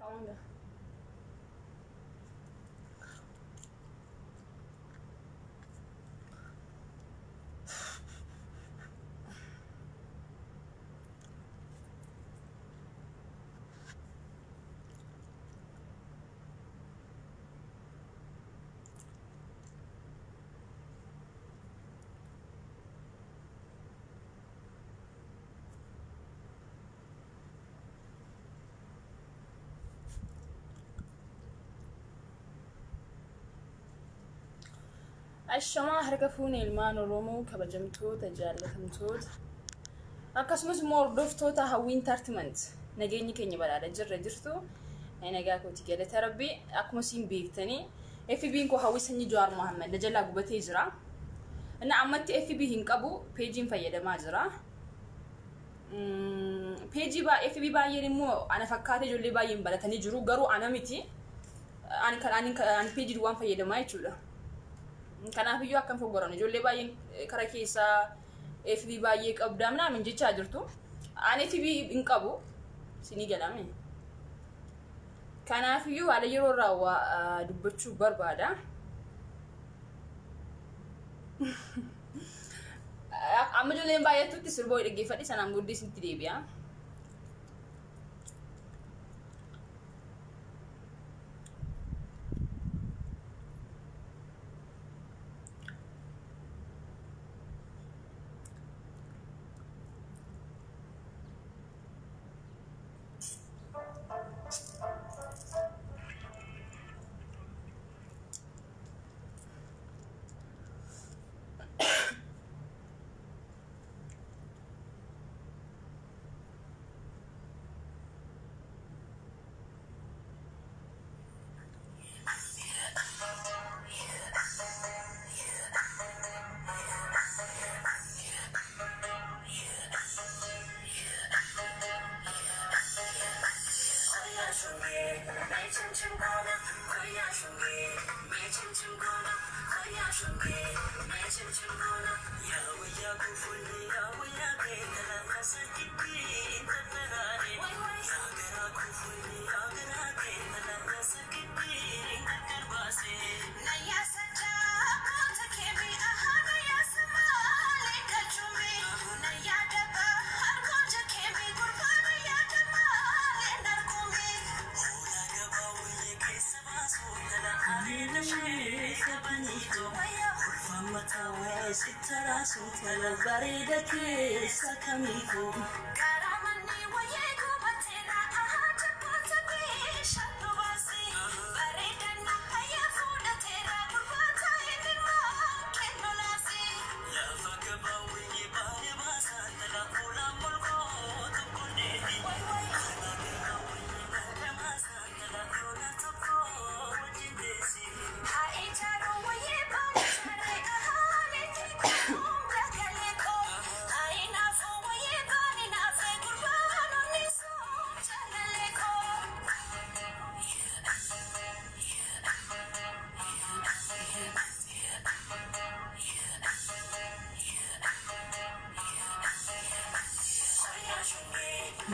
Kaunda. الشماء هركفوني المان الرومو كبجمتو تجالتمتوت أكسمس موردفتو تهوين ترتمنت نجيني كني بلا جر جرتو أنا جاكو تجلى تربي أكمسين بيكتني إف بينكو هويسني جوار محمد نجلا قبتي جرا أنا عملت إف بيهن كابو بيجين فيدا ما جرا بيجي با إف بي با يرمو أنا فكرت جولي با ينبلا تاني جرو قرو أنا متي أنا بيجي دوام فيدا ما يشوله كان في يوم كان في قرن جولي باين كراكيسا إف بي بايك أبدامنا من جيتش أجرتو أنا في بي إنكابو سيني جلامي كان في يوم على يرو راوا دبتشو بربادا أما جولي بايتو تسربو يرجع فدي سنة مودي سنتي بيا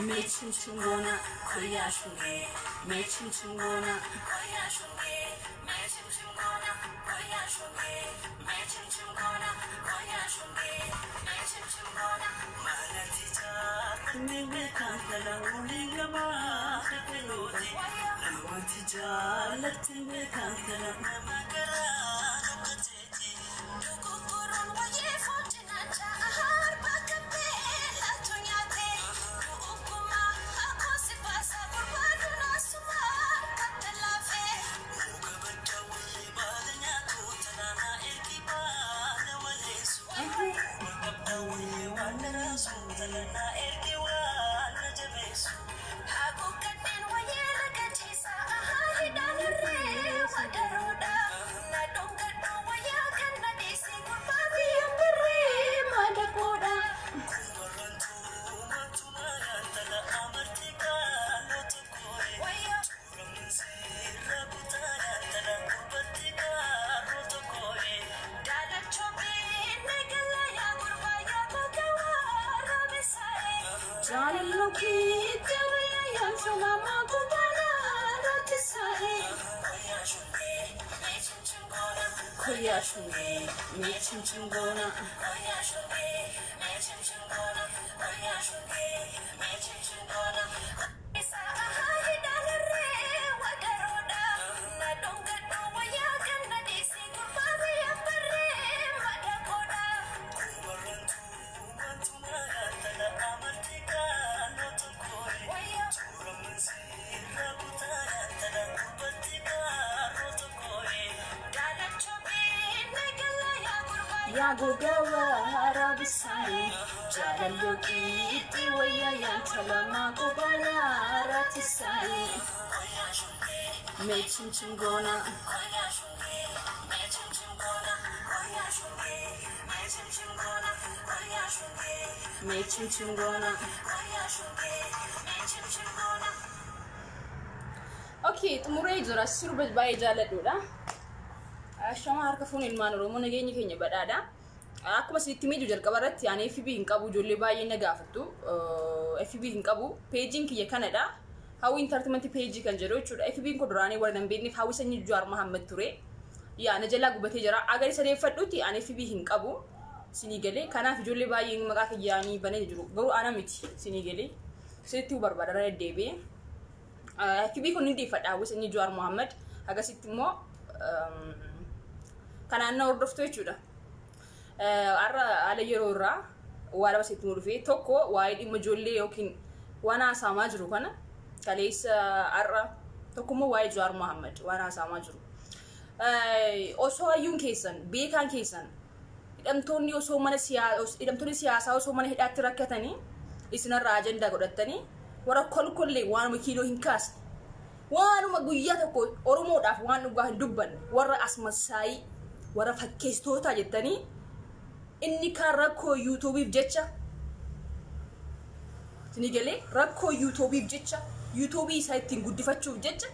Mechimchingona koyashunge mechimchingona koyashunge mechimchingona koyashunge mechimchingona koyashunge mechimchingona malatija niwe kantala ulingama khatelote lawatija latiwe kantala namagara lokateti dukukurun waye fotina jahar bakabe latunyate Johnny Loki, tell me I am so mama, bisani koya shunge me chim chim gona koya shunge me chim chim gona koya shunge me chim chim gona koya shunge me chim chim gona isa hi dalare wadaroda na donga do waya ganna desi kurbabe yapare madakoda kumarantu mantuna tala amartika no to kore waya turamansi rabutara tala kubatika no to kore dalachobe negala ya kurba ya gogawa arabisani jalalyoki tiwaya ya talama gobala ratisani me chim chim gona koya shunge me chim chim gona koya shunge me chim chim gona koya shunge me chim chim gona koya shunge me chim chim gona Okay, tomorrow jira sirba baye jaaladudha. Shama harka fuun ilmaan Oromoo nageenyi keenya badhaadha. Akkuma sitti miidhu jalqabarratti ani FB hin qabu ijoollee baay'ee na gaafattu. FB hin qabu page kiyya kanadha. Hawwi entertainment page kan jedhu jechuudha. FB ko duraanii warra nan beekniif Hawwi Sanyii Jawaar Mohammed ture. Yaa na jalaa gubatee jira. Agar sadeeffadhutti ani FB hin qabu. Sinii galee kanaaf ijoollee baay'ee maqaa kiyyaanii banee jiru. Garuu ana miti sinii galee. Sitti barbaada deddeebi'ee. FB kun hindi fadha Hawwi Sanyii Jawaar Mohammed agasitti immoo kanaan na hordoftu jechuudha. Arra ala yeroo irraa waa lama sitti mudufee tokko waa'ee dhimma ijoollee yookiin waan haasamaa jiru kana kaleessa arra tokkummaa waa'ee Jawaar Mohammed waan haasamaa jiru. Osoo hayyuun keessan beekaan keessan hidhamtoonni osoo mana siyaasaa osoo mana hidhaatti rakkatanii isinarraa ajandaa godhatanii warra kolkollee waanuma kiiloo hin kaasne waanuma guyyaa tokko Oromoodhaaf waan dhugaa hin dubbanne warra asmasaayii warra fakkeessitoota jettanii inni kan rakkoo YouTube'if jecha sinii galee rakkoo YouTube'if jecha YouTube isaa ittiin guddifachuuf jecha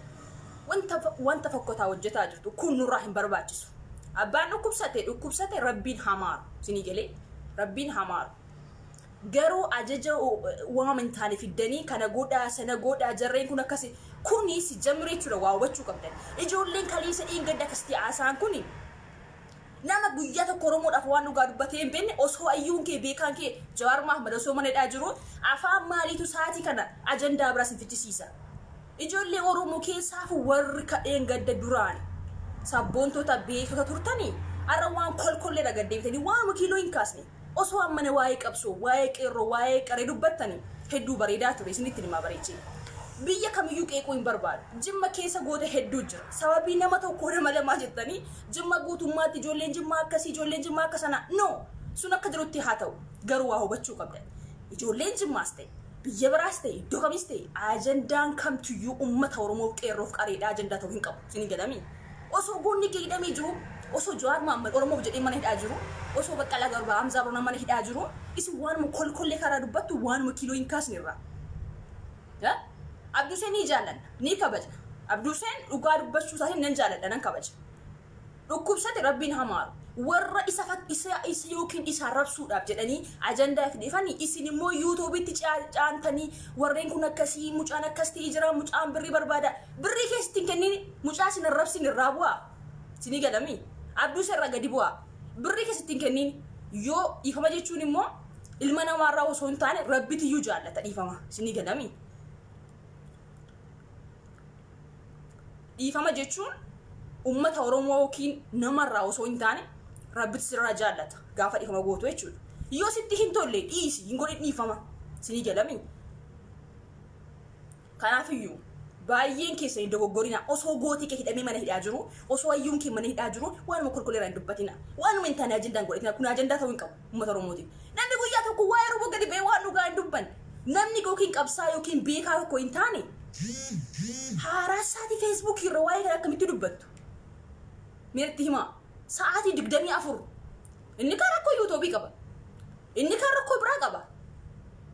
wanta fakkotaa hojjetaa jirtu kun nurraa hin barbaachisu. Abbaan dhukkubsate rabbiin hamaaru sinii galee rabbiin hamaaru. Garuu ajaja waaman taane fiddanii kana godhaa sana godhaa jarreen kun akkasi kunis jamree jechuudha waa hubachuu qabdan. Ijoolleen kaleessa dhiingadda akkasitti haasaan kuni nama guyyaa tokko Oromoodhaaf waan dhugaa dubbatee hin beekne osoo hayyuun kee beekaan kee Jawaar Mohammed osoo mana hidhaa jiru afaan maaliitu sa'aatii kana ajandaa biraa sin fichisiisa. Ijoollee Oromoo keessaaf warri kadheen gadda duraan sabboontoota beekota turtanii arra waan kolkollee dhagaddeebitanii waan kiiloo hin kaasne osoo ammana waa'ee qabsoo waa'ee qeerroo waa'ee qaree dubbattanii hedduu bareedaa ture isinitti himaa bareechee. Biyya kamiyyuu qeequu hin barbaadu. Jimma keessa goota hedduu jira. Sababii nama tokko nama lamaa jettanii Jimma guutummaatti ijoolleen Jimmaa akkasii ijoolleen Jimmaa akka sana no sun akka jirutti haa ta'u garuu waa hubachuu qabdan. Ijoolleen Jimmaas ta'e biyya biraas ta'e iddoo kamis ta'e ajandaan kamtuyyuu uummata Oromoof qeerroof qareedhaa ajandaa ta'uu hin qabu. Isin galamii osoo goonni kee hidhamee jiru osoo Jawaar Mohammed Oromoof jedhee mana hidhaa jiru osoo Baqqalaa Garbaa Hamzaa Birruu mana hidhaa jiru isin waanuma kolkollee karaa dubbattu waanuma kiiloo hin kaasnerra. Abduu Hussein ni jaalladha ni kabajna. Abduu Hussein dhugaa dubbachuu isaatiin nan jaalladha nan kabajna. Dhukkubsate rabbiin hamaaru. Warra isa yookiin isa rabsuudhaaf jedhanii ajandaa fidifanii isin immoo YouTube'itti caantanii warreen kun akkasii mucaan akkasii jira mucaan birrii barbaada. Birrii keessatti hin kennin mucaa sin rabsin irraa bu'aa. Sinii galamii Abduu Hussein irraa gadi bu'aa. Birrii keessatti hin kennin yoo dhiifama jechuun immoo ilma namaarraa osoo hin taane rabbitiyyuu jaallata dhiifama. Sinii galamii dhiifama jechuun ummata Oromoo yookiin namarraa osoo hin taane rabbitti sirraa jaallata gaafa dhiifama gootu jechuudha. Yoo sitti hin tolle dhiisi hin godhin dhiifama sinii galamii. Kanaafiyyuu baay'een keessanii dogoggorina osoo gootii kee hidhamee mana hidhaa jiru osoo hayyuun kee mana hidhaa jiru waanuma kolkoleerraa hin dubbatina waanuma hin taane ajandaan godhatina kun ajandaa ta'uu hin qabu ummata Oromootiin. Namni guyyaa tokko waa'ee Oromoo gadi ba'ee waan dhugaa hin dubbanne namni yookiin qabsaa yookiin beekaa tokko hin taane haaraa sa'aatii Facebook irra waa'ee kana akkamitti dubbattu? Meerti hima sa'aatii 24 inni kan rakkoo YouTube qaba inni kan rakkoo biraa qaba.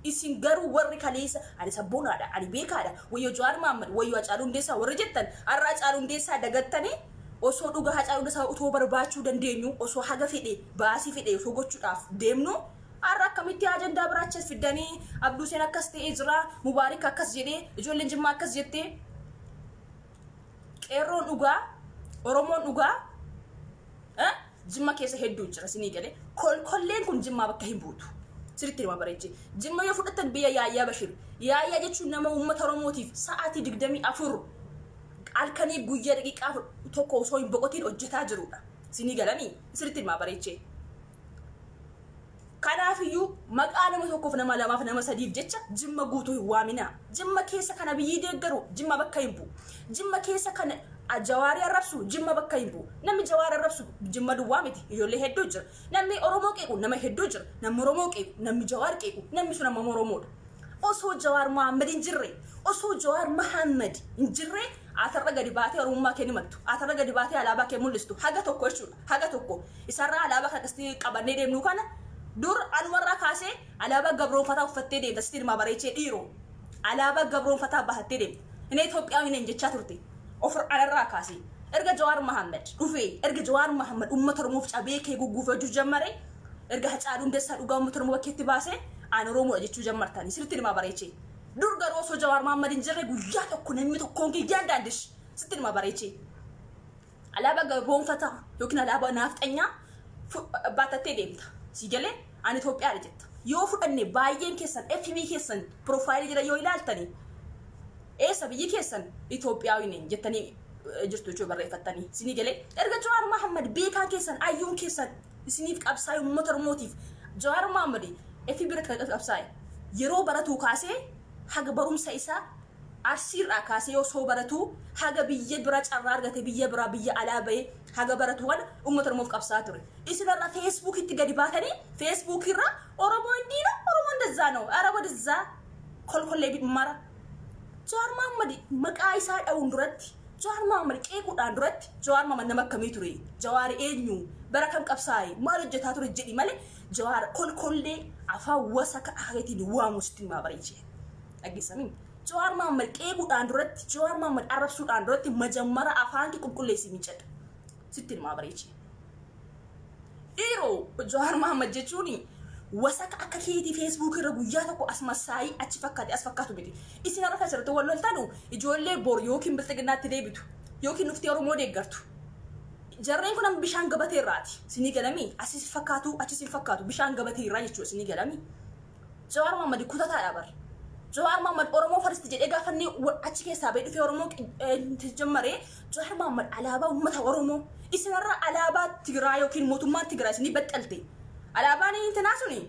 Isin garuu warri kaleessa ani sabboonaadha ani beekaadha wayyo Jawaar Mohammed wayyo Hacaaluu Hundeessaa warri jettan har'a Hacaaluu Hundeessaa dagattanii osoo dhugaa Hacaaluu Hundeessaa utoo barbaachuu dandeenyu osoo haga fedhe baasii fedhe osoo gochuudhaaf deemnu har'a akkamitti ajandaa biraachas fiddanii Abduu Hussein akkas ta'ee jira Mubaarik akkas jedhee ijoolleen Jimmaa akkas jettee qeerroon dhugaa Oromoon dhugaa jimma keessa hedduu jira sinii galee kolkolleen kun jimmaa bakka hin buutu sirriitti nama bareeche jimma yoo fudhatan biyya Yaayyaa Bashir Yaayyaa jechuun nama uummata Oromootiif sa'aatii 24 halkanii guyyaa daqiiqaa tokko osoo hin boqotiin hojjetaa jirudha sinii galanii sirriitti nama bareeche kanaafiyyuu maqaa nama tokkoof nama lamaaf nama sadiif jecha jimma guutuu hin waamina jimma keessa kana biyyi deeggaru jimma bakka hin bu'u jimma keessa kana Jawaari arrabsu jimma bakka hin bu'u namni Jawaari arrabsu jimma duwwaa miti ijoollee hedduu jira namni Oromoo qeequ nama hedduu jira namni Oromoo qeequ namni Jawaari qeequ namni sun nama Oromoodha osoo Jawaar Mohaammed hin jirre osoo Jawaar Mohaammed hin jirre atarra gadi baatee Oromummaa kee himattu atarra gadi baatee alaabaa kee mul'istu haga tokko jechuudha haga tokko isarraa alaabaa kan qasti qabannee deemnu kana dur anumarraa kaasee alaabaa gabroonfataa uffattee deemta sitti dhimma bareechee dhiiroo alaabaa gabroonfataa bahattee deemta inni Itoophiyaa hin jechaa turte ofir alarraa kaasee erga Jawaar Mohaammed dhufee erga Jawaar Mohaammed uummata Oromoof cabee kee gugguufee hojjechuu jammare erga Hacaaluu Hundeessaa dhugaa uummata Oromoo bakkeetti baasee aan Oromoo jechuu jammartanii sitti dhimma bareechee dur garuu osoo Jawaar Mohaammed hin jirre guyyaa tokko namni tokkoon kiyyaan daandish sitti dhimma bareechee alaabaa gabroonfataa yookiin alaabaa naafxanyaa baatattee deemta sigalee an Itoophiyaa jetta yoo fudhanne baay'een keessan FB keessan profaayilii jira yoo ilaaltanii eessa biyyi keessan Itoophiyaawii jettanii jirtu jechuu barreeffattanii sinii galee erga Jawaar Mohaammed beekaa keessan ayyuun keessan isiniif qabsaa'e uummata Oromootiif Jawaar Mohaammed FB irratti qabsaa'e yeroo baratuu kaasee haga barumsa isaa arsiirraa kaasee yoo soo baratuu haga biyya bira carraa argate biyya bira biyya alaa ba'ee haga baratu waan uummata Oromoof qabsaa ture isinarra Facebook itti gadi baatanii Facebook irra Oromoo indiina Oromoo እንደዛ ነው አረብ ወደዛ kolkollee mara Jawaar Mohaammed maqaa isaa dha'uun duratti Jawaar Mohaammed qeequudhaan duratti Jawaar Mohaammed nama akkamii ture Jawaar eenyu bara kam qabsaa'e maal hojjetaa ture jedhi malee Jawaar kolkollee afaan wasaka ageetiin waamu sitti ma bareeche dhageessanii Jawaar Mohaammed qeequudhaan duratti Jawaar Mohaammed arrabsuudhaan duratti majammara afaan ki qulqulleessi miicadha sitti ma bareeche dhiiroo Jawaar Mohaammed jechuuni wasaka akka keetii Facebook irra guyyaa tokko asmasaayi achi fakkaate as fakkaatu miti isin arra fasirtu walloltaanu ijoollee bor yookiin biltiginaatti deebitu yookiin nufti Oromoo deeggartu jarreen kun bishaan gabatee irraati sinii galamii asis fakkaatu achis fakkaatu bishaan gabatee irraa jechuudha sinii galamii Jawaar Mohaammed kutataadha bar Jawaar Mohaammed Oromoo faristi jedhee gaafannee achi keessaa ba'ee dhufee Oromoo jammaree Jawaar Mohaammed alaabaa uummata Oromoo isin arra alaabaa Tigraay yookiin mootummaa Tigraay sinii baxxalte alaabaan intina suni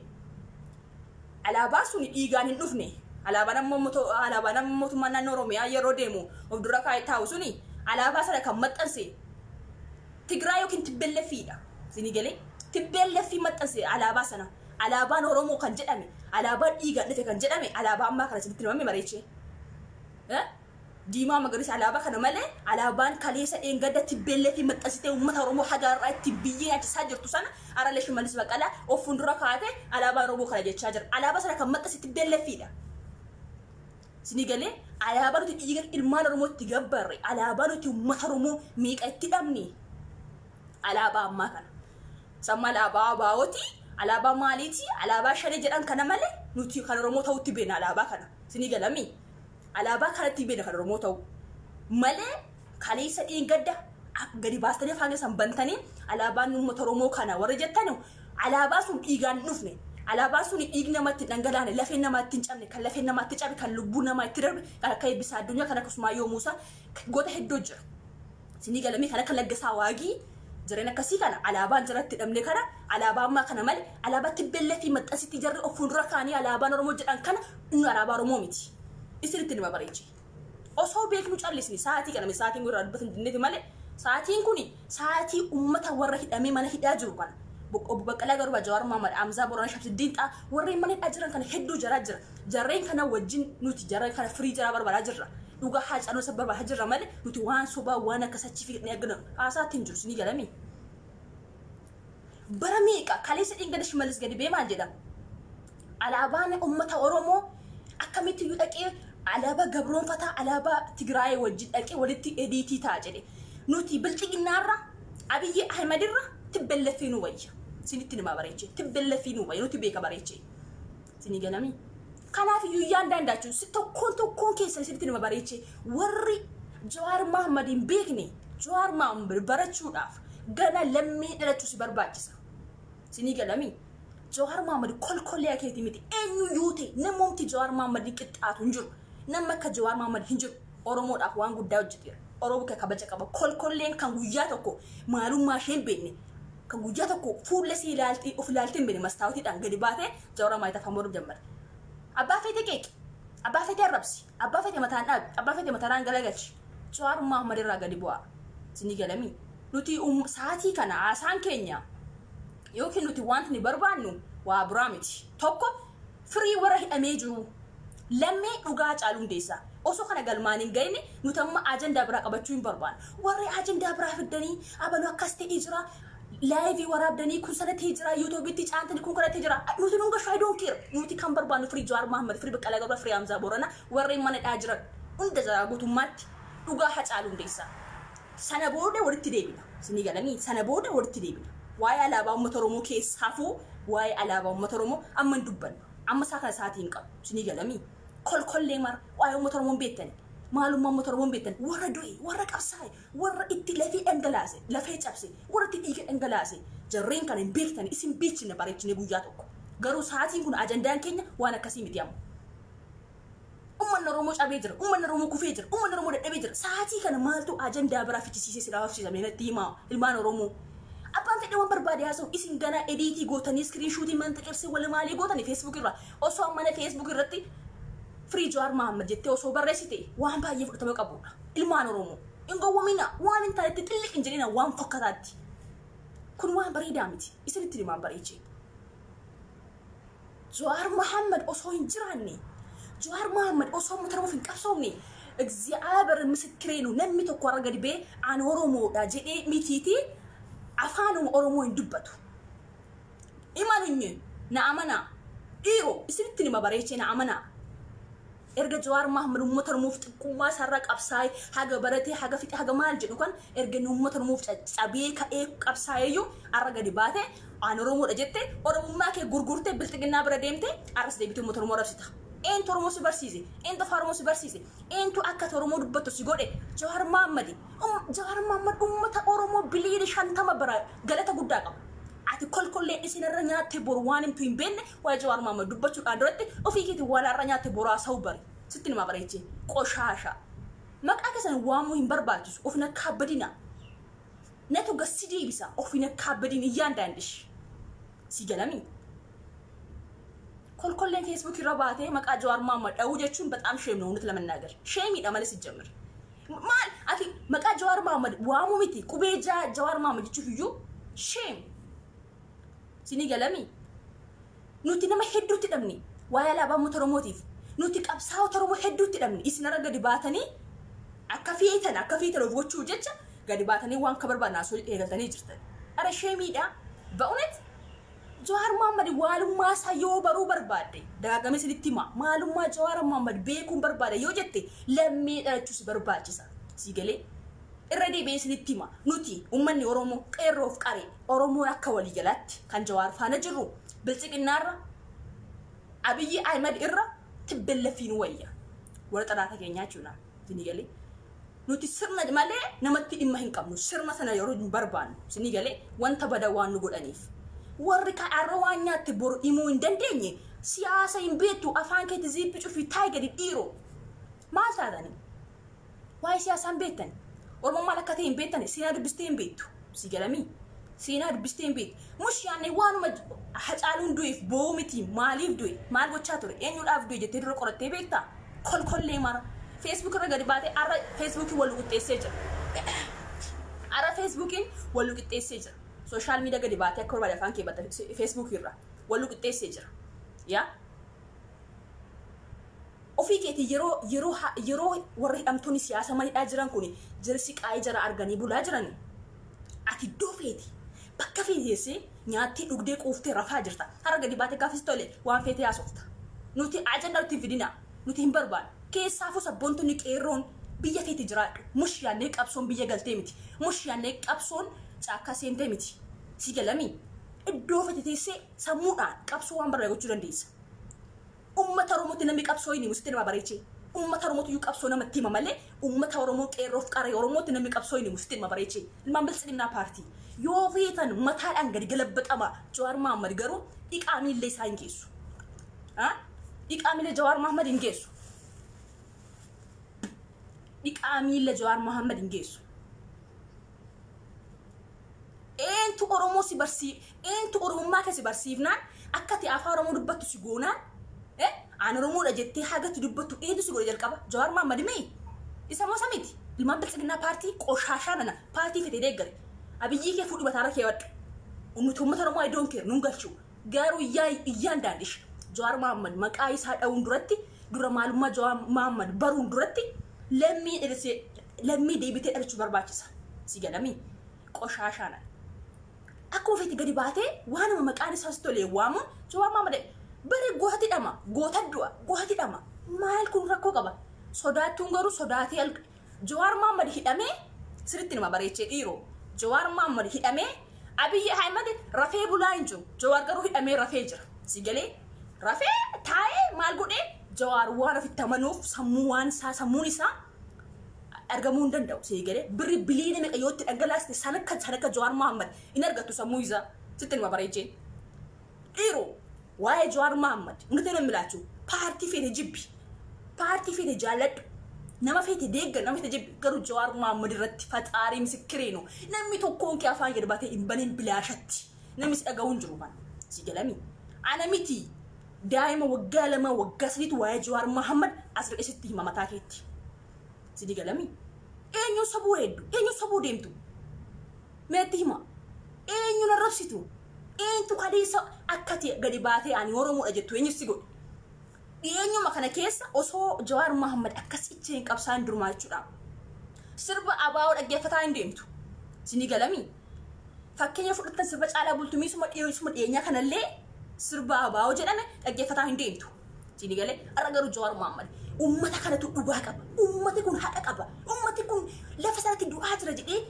alaabaa suni dhiigaan hin dhufne alaabaan mootummaa naannoo Oromiyaa yeroo deemu of dura kaa'ee taa'u suni alaabaa sana kan maxxanse Tigraay yookiin Tibbellefiidha sinii galee Tibbellefii maxxanse alaabaa sana alaabaan Oromoo kan jedhame alaabaan dhiigaan dhufe kan jedhame alaabaa ammaa kana sitti namni bareechee diimaa magariisa alaabaa kana malee alaabaan kaleessa dheengadda Tibbellefii maxxansitee uummata Oromoo hagaarraa itti biyyee achisaa jirtu sana arale Shimallis Baqqalaa of fuuldura kaa'atee alaabaa Oromoo kana jechaa jira alaabaa sana kan maxxanse Tibbellefiidha sinii galee alaabaa nuti dhiiga ilmaan Oromootti gabbarre alaabaa nuti uummata Oromoo meeqa itti dhabne alaabaa ammaa kana samma alaabaa baawoti alaabaa maaliiti alaabaa shanii jedhan kana malee nuti kan Oromoo ta'utti beena alaabaa kana sinii galamii alaabaa kanatti beena kan Oromoo ta'u malee kaleessa dheengadda gadi baastanii afaan isaan bantanii alaabaan uummata Oromoo kana warra jettan alaabaa sun dhiigaan dhufne alaabaan sun dhiig namatti dhangalaane lafeen namatti hin cabne kan lafeen namatti cabe kan lubbuu namatti darbe kan akka eebbisaa addunyaa kan akka Usmaayyoo Muusaa goota hedduu jira sinii galamii kan akka Laggasaa Waagii jireen akkasii kana alaabaan jiratti dhabne kana alaabaa ammaa kana malee alaabaa Tibbellefii maxxansitti jarri of fuuldura kaanii alaabaan Oromoo jedhan kana inni alaabaa Oromoo miti isinitti nima bareeche osoo beeknu callisni sa'aatii kana sa'aatiin gurra dubbatan dinneeti malee sa'aatiin kuni sa'aatii uummata warra hidhamee mana hidhaa jiru kana Obbo Baqqalaa Garbaa Jawaar Mohaammed Amzaa Boorana Shabsiddin Xaa warreen mana hidhaa jiran kana hedduu jaraa jira jarreen kana wajjin nuti jarreen kana firii jaraa barbaadaa jirra dhugaa Haacaaluu isa barbaadaa jirra malee nuti waan sobaa waan akkasii fiiqnee agna haasaatiin jiru sinii galamii bara meeqa kaleessa dhingada Shimallis gadi bee maal jedhama alaabaan uummata Oromoo akkamitti yoo dhaqee alaabaa gabroonfataa alaabaa Tigraay wajjin dhaqee walitti ediitii ta'a jedhe nuti bilxiginnaarra Abiyyi Ahmedirra Tibbellefii nu wayya sinitti nima bareeche Tibbellefii nu wayya nuti beeka bareeche sinii galamii kanaaf iyyuu yaan daandaachu si tokkoon keessan sinitti nima bareeche warri Jawaar Mohammadin beekne Jawaar Mohammad barachuudhaaf gana lammii dhalachuu si barbaachisa. Sinii galami Jawaar Mohammad kolkollee akeeti miti eenyu yuute namumti Jawaar Mohammad qixxaatu hin jiru. Nama akka Jawaar Mohammad hin jiru. Oromoodhaaf waan guddaa hojjeteera. Oromoo kabaja qaba. Kolkolleen kan guyyaa tokko maalummaa isheen beekne kan guyyaa tokko fuula si ilaaltii of ilaaltiin beekne mastaawitiidhaan gadi baatee Jawaar Mohammad tafamuudhaaf jammata. Abbaa feete keeki. Abbaa feete arrabsi. Abbaa feete mataan dhaabi. Abbaa feete mataan galagalchi. Jawaar Mohammad irraa gadi bu'aa. Sinii galami nuti sa'aatii kana haasaan keenya yookiin nuti wanti ni barbaannu waa biraa miti. Tokko firii warra hidhamee jiru lammii dhugaa caaluu hundeessaa. Osoo kana galmaan hin gayne nuti amma ajandaa biraa qabachuu hin barbaannu. Warri ajandaa biraa fiddanii abaluu akkas ta'ee jira. Live waraabdanii kun sanatti jira YouTube'itti caantanii kun kanatti jira. Nuti nunga shaayidoo keera. Nuti kan barbaannu firii Jawaar Mohammad firii Baqqalaa Garbaa firii Hamzaa Boorana warreen mana dhaa jiran hunda jara guutummaatti dhugaa hacaaluu hundeessaa. Sana booda walitti deebina. Sinii galanii sana booda walitti deebina. Waa'ee alaabaa uummata Oromoo keessaafuu waa'ee alaabaa uummata Oromoo amma hin dubbannu. Amma isaa kana sa'aatii hin qabu. Sinii galanii kolkollee mara waa'ee uummata Oromoo beektani. Maalummaa uummata Oromoo beektani. Warra du'e, warra qabsaa'e, warra itti lafee dhangalaase, lafee cabse, warra itti dhiiga dhangalaase. Jarreen kana hin beektani isin beekchine bareechine guyyaa tokko. Garuu sa'aatiin kun ajandaan keenya waan akkasii miti amma. Ummanni Oromoo cabee jira, ummanni Oromoo kufee jira, ummanni Oromoo dadhabee jira. Sa'aatii kana maaltu ajandaa biraa fichisiisee si dhaafsiisame natti himaa ilmaan Oromoo. Abbaan fedhe waan barbaade haasa'u isin gana ediitii gootanii iskiriinshuutii manta qabsee wal maalii gootanii Facebook irraa osoo ammana Facebook irratti firii Jawaar Mohammad jettee osoo barreessite waan baay'ee fudhatama qabudha. Ilmaan Oromoo hin gowwomina waan hin taanetti xilliq hin jedhina waan fakkataatti. Kun waan bareedaa miti isinitti himaan bareechee. Jawaar Mohammad osoo hin jiraanne Jawaar Mohammad osoo uummata Oromoo hin qabsoofne እግዚአብሔር ምስክሬ ነው ለምን ተቆራ ገድቤ አን ኦሮሞ ዳጄ ሚቲቲ አፋኑ ኦሮሞ እንድበቱ ኢማኑኝ ናአመና ዲሮ እስልትኒ ማባሬቼ ናአመና ኤርገ ጀዋር ማህመድ ኡመተር ሙፍት ኩማ ሰራ ቀብሳይ ሀገ በረቴ ሀገ ፍጥ ሀገ ማልጅ እንኳን ኤርገ ኡመተር ሙፍት ጻቤ ከኤ ቀብሳይዩ አረገ ዲባቴ አን ኦሮሞ ዳጄቴ ኦሮሞ ማከ ጉርጉርቴ ብልጥግና ብረዴምቴ አርስ ደቢቱ ኡመተር ሞራፍሲታ Entu Oromoo si barsiise, entu Oromoo si barsiise, entu akka Oromoo dubbattu si godhe Jawaar Mohammad uummata Oromoo biliyoona 50 bara galata guddaa qaba. Ati kolkollee isinirra nyaatte boru waan himtu hin beekne waa Jawaar Mohammad dubbachuudhaan duratti ofii keetii walaarra nyaatte boru haasa'u bari. Sitti nima bareechee qoshaasha. Maqaa keessan waamuu hin barbaachisu ofina kaabbadina. Natu gassi deebisa ofina kaabbadin iyyaan daandish. Si galamii. kolkolleen Facebook irra baatee maqaa Jawaar Mohammad dha'uu jechuun በጣም ሼም ነው እውነት ለመናገር ሼም ይደማል ሲጀምር ማል አቲ መቃ ጀዋር መሐመድ ዋሙ ሚቲ ቁቤጃ ጀዋር መሐመድ ቹፍዩ ሼም ሲኒ ገለሚ ኑቲ ነመ ሄዱት ደምኒ ዋያላ ባሙ ተሮሞቲፍ ኑቲ ቀብሳው ተሮሞ ሄዱት ደምኒ ኢስነረ ገዲባተኒ አከፊተን ወጆቹ ጀቻ ገዲባተኒ ዋን ከበርባና ሶ ይገልተኒ ይጅርተ አረ ሼም ይዳ በእውነት Jawaar Mohammad walumma sayo baru barbaade dagagame silitima malumma Jawaar Mohammad beekun barbaade yoo jette lammii dhalachuu barbaachisa sigale irradi be silitima nuti ummanni Oromoo qeerroof qare Oromoo akka wali galatti kan Jawaar faana jiru bilxiqinaarra Abiy Ahmed irra tibellafin wayya wala xalaata keenya jechuudha sinigale nuti sirna malee namatti dhimma hin qabnu sirna sana yeroo barbaannu sinigale wanta bada waan nu godhaniif warrika arwaanyatti boru imu indandeenye siyaasa imbeetu afaan keeti ziipi cufi tiger dhiiro maasaadani waay siyaasa imbeetan ormo malakate imbeetan siina dubiste imbeetu sigalami siina dubiste imbeet mush yaane waan ma hacaalun duif boomiti maaliif duif maal gocha ture eenyu dhaaf duif jette dura qoratte beekta kolkollee mara Facebook irra gadi baate ara Facebook wal qixxeessee jira ara Facebookin wal qixxeessee jira social media gadi baate akka barbaade afaan kee batte Facebook irra wal qixxeessee jira ya ofii keeti yeroo warri hidhamtoonni siyaasa manidhaa jiran kun jirsi qaayii jara arganii bulaa jiran ati doofeeti bakka feeteessee nyaatti dhugdee quuftee rafaa jirta hara gadi baate gaafis tole waan feetee haasofta nuti ajandaa nuti fidina nuti hin barbaadu keessaafuu sabboontonni qeerroon biyya feeti jiraadhu mush yaannee qabsoon biyya galtee miti mush yaannee qabsoon caakkaa seentee miti si galami iddoo feeteessee sammuudhaan qabsoo waan barbaade gochuu dandeessa ummata Oromootti namni qabsoo inni musitti nama bareechee ummata Oromootu yuqabsoo namatti hima malee ummata Oromoo qeerroof qaree Oromootti namni qabsoo inni mustiin mabareechee ilmaan biltsiginaa paartii yoo feetan mataadhaan gadi galabbaxama Jawaar Mohaammed garuu dhiqaamiillee isaa hin geessu dhiqaamiillee Jawaar Mohaammed hin geessu dhiqaamiillee Jawaar Mohaammed hin geessu eentu Oromoo si eentu Oromummaa keessi barsiifnaan akkati afaan Oromoo dubbattu si goonaan aan Oromoodha jettee hagatti dubbattu eentu si godhe jalqaba Jawaar Mohaammed mee isa moo samiti ilmaan biltsiginaa paartii qoshashaa nana paartii fete deeggare abiyyi kee fuudhi bataara kee wadhu ummata Oromoo I don't care nun galchu garuu iyyaan daandish Jawaar Mohaammed maqaa isaa dha'uun duratti dura maalummaa Jawaar Mohaammed baruun duratti lammii deebitee dhalachuu barbaachisa si gadami qoshashaa nana akkuma feeti gadi baatee waanuma maqaan isaas tolee waamuun Jawaar Mohaammed bare gooti dhama gooti dhama maal kun rakkoo qaba sodaatuun garuu sodaatee Jawaar Mohaammed hidhamee sirriitti nama bareechee dhiiroo Jawaar Mohaammed hidhamee Abiyyi Ahmed rafee bulaa hin jiru Jawaar garuu hidhamee rafee jira si galee rafee taa'ee maal godhee Jawaar waan ofitti amanuuf sammuun isaa argamuu hin danda'u si galee birri biliina meeqa yoo itti dhangalaaste sanakka Jawaar Mohaammed hin argattu sammuu isaa sitti nama bareechee dhiiroo waa'ee Jawaar Mohaammed ngate nama milaachu paartii feete jibbi paartii feete jaalladhu nama feete deeggar nama feete jibbi garuu Jawaar Mohaammed irratti faxaarii misikkireeno namni tokkoon kee afaan gadi baatee hin baneen bilaashatti namni si dhaga'uun jiru man si galami ana miti daa'ima waggaa 2 waggaa 3 waa'ee Jawaar Mohaammed as dhaqeessitti hima mataa keetti si galami eenyu sabuu hedduu eenyu sabuu deemtu meetti hima eenyu narrabsitu eentu kaleessa akkati gadi baatee ani Oromoodha jettu eenyu si godhe eenyuma kana keessa osoo Jawaar Mohaammed akkas icheen qabsaan durmaa jechuudha sirba abaa'oo dhaggeeffataa hin deemtu si galami fakkeenya fudhatan sirba caalaa bultumii suma dhiyeenyaa kanallee sirba abaa'oo jedhame dhaggeeffataa hin deemtu si galee arra garuu Jawaar Mohaammed ummata kanatu dhugaa qaba ummati kun haqa qaba ummati kun lafa isaatti du'aa jira jedhee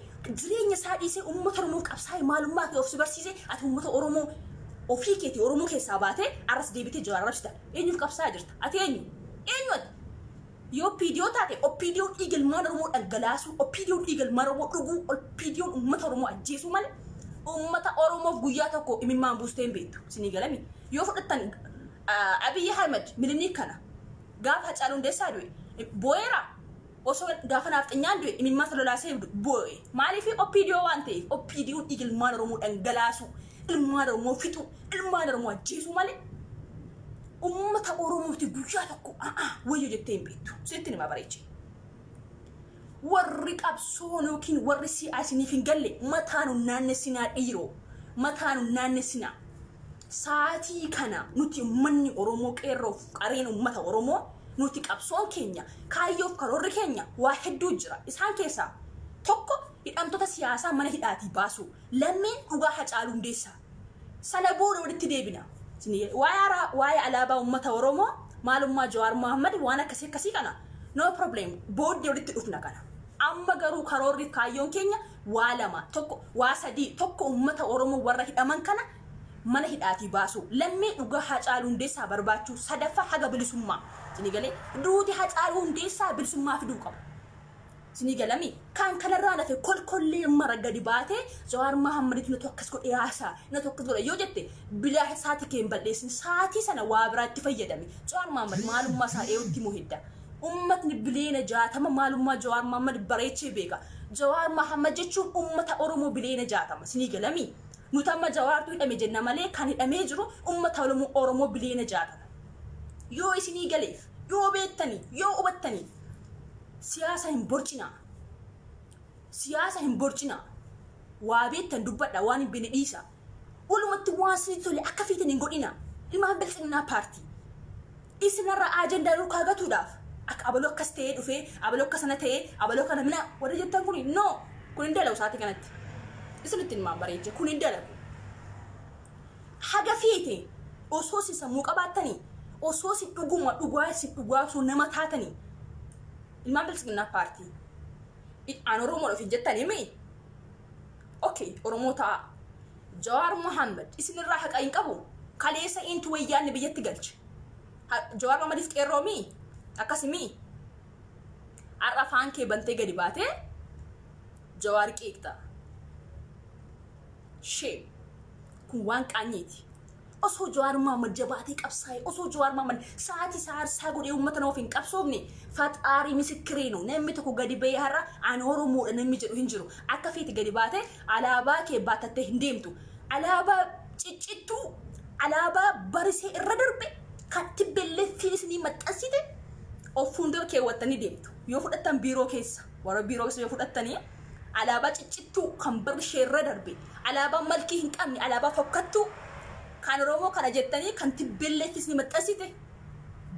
jireenya isaa dhiisee ummata Oromoo qabsaa'ee maalummaa kee of si barsiisee ati ummata Oromoo ofii keetii Oromoo keessaa baatee arras deebitee Jawaar rabsita eenyuuf qabsaa'aa jirta ati eenyu ati yoo PDO taate OPDO dhiigalmaan Oromoo dhangalaasu OPDO dhiigalmaan Oromoo dhuguu OPDO ummata Oromoo ajjeesuu malee ummata Oromoof guyyaa tokko imimmaan buustee hin beektu si galami yoo fudhattan Abiyyi Ahmed milinii kana gaafa Hacaaluu Hundeessaa du'e boo'eera osoo gaafa naafxanyaan du'e imimmaan lolaasee boo'e maaliif OPDO waan ta'eef OPDO dhiigalmaan Oromoo dhangalaasu ilmaan Oromoo fixu ilmaan Oromoo ajjeesuu malee ummata Oromooti guyyaa tokko wayyo jettee hin beektu sitti nama bareechee warri qabsoon yookiin warri siyaasiniif hin galle mataanu naannessinaa dhiiroo mataanu naannessinaa saatii kana nuti ummanni Oromoo qeerroof qareen ummata Oromoo nuti qabsoon keenya kaayyoof karoorri keenya waa hedduu jira isaan keessaa tokko hidhamtoota siyaasaa mana hidhaatii baasu lammeen dhugaa Hacaaluu Hundeessaa sana booda walitti deebina waa'ee alaabaa ummata Oromoo maalummaa Jawaar Mohaammed waan akkasii kana no problem booddee walitti dhufna kana amma garuu karoorri kaayyoon keenya waa lama tokko waa sadii tokko ummata Oromoo warra hidhaman kana mana hidhaatii baasu lammee dhugaa Hacaaluu Hundeessaa barbaachuu sadaffaa haga bilisummaa sini galee duuti Hacaaluu Hundeessaa bilisummaa fiduu qaba sini galami kan kanarraa nafe kolkollee mara gadi baatee Jawaar Mohaammed na tokkas godhe yaasa na tokkas godhe yoo jette bilaa saati keen balleessin saatii sana waa biraatti fayyadame Jawaar Mohaammed maalummaa isaa eewutti muhidda ummatni bileena jaatama maalummaa Jawaar Mohaammed bareechee beeka Jawaar Mohaammed jechuun ummata Oromoo bileena jaatama sini galami nutamma Jawaartu hidhame jenna malee kan hidhamee jiru ummata Oromoo bileena jaatama yoo isinii galeef yoo beektanii yoo hubattanii siyaasa hin borcina waa beektan dubbadha waan hin beekne dhiisa walumatti waan isinii tole akka feetan hin godhina ilmaan biltsiginaa paartii isinarra ajandaa dhukaa gatuudhaaf akka abaloo akkas ta'ee dhufee abaloo akkasana ta'ee abaloo kana mina warra jettan kun no kun hin dalagu saatii kanatti isinitti hin bareeche kun hin dalagu haga feete osoo si sammuu qabaattanii osoo si dhugaa sun nama taatanii ilmaan biltsiginaa paartii aan Oromoo of jettanii mee okay Oromoo ta'a Jawaar Mohaammed isinirraa haqa hin qabu kaleessa intu wayyaanni biyyatti galche Jawaar Mohaammed qeerroo mi akkasimi arrafaan kee bantee gadi baatee Jawaar qeeqxa. Shame. Kun waan qaanyeeti. Osoo Jawaar Mohaammed jabaatee qabsaa'e osoo Jawaar Mohaammed sa'aatii saarsaa godhee uummata nama of hin qabsoofne faxaarii misikiree no namni tokko gadi bahee har'a aan Oromoodha namni jedhu hin jiru. Akka feeti gadi baatee alaabaa kee baatattee hin deemtu. Alaabaa ciccittuu alaabaa barisee irra darbe kan tibbelleettiin isinii maxxansite of fuuldura keewwattanii deemtu. Yoo fudhattan biiroo keessa warra biiroo keessa yoo fudhattanii alaabaa ciccittuu kan barisee irra darbe alaabaa malkii hin qabne alaabaa fokkattuu kan Oromoo kana jettanii kan tibbelleettis ni maxxansite